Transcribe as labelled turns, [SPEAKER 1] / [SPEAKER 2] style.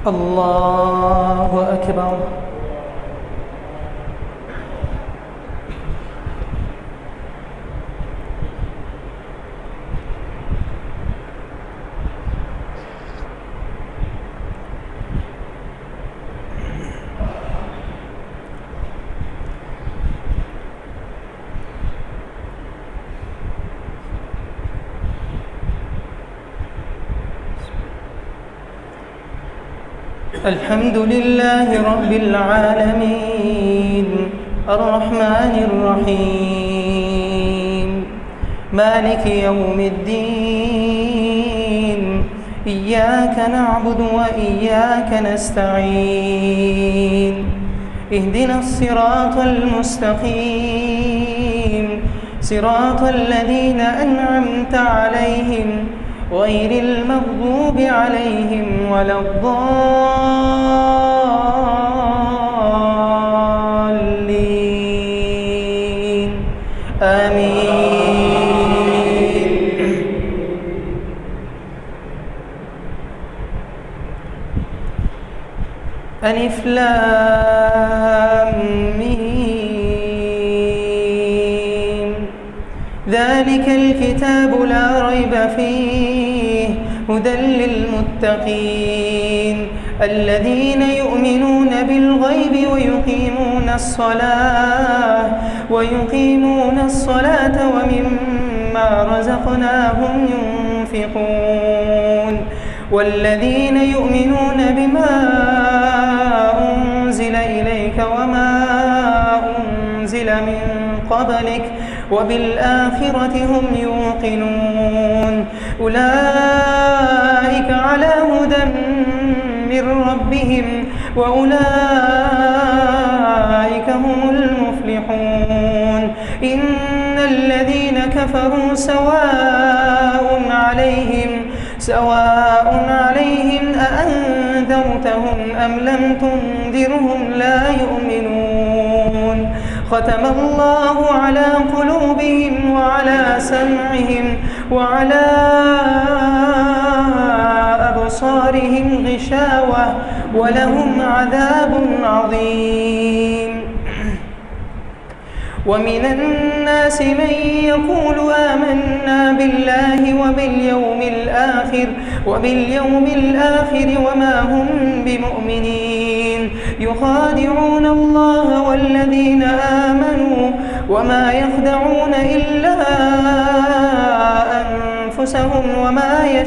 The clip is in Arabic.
[SPEAKER 1] الله أكبر. الحمد لله رب العالمين الرحمن الرحيم مالك يوم الدين إياك نعبد وإياك نستعين اهدنا الصراط المستقيم صراط الذين أنعمت عليهم غير المغضوب عليهم ولا الضالين آمين. ألف لام ميم ذلك الكتاب لا ريب فيه هدى للمتقين الذين يؤمنون بالغيب ويقيمون الصلاة ومما رزقناهم ينفقون والذين يؤمنون بما أنزل إليك وما أنزل من قبلك وبالآخرة هم يوقنون أولئك على هدى من ربهم وأولئك هم المفلحون إن الذين كفروا سواء عليهم أأنذرتهم أم لم تنذرهم لا يؤمنون ختم الله على قلوبهم وعلى سمعهم وعلى أبصارهم غشاوة ولهم عذاب عظيم. ومن الناس من يقول آمنا بالله وباليوم الآخر وما هم بمؤمنين يخادعون الله والذين آمنوا وما يخدعون إلا أنفسهم وما يشعرون.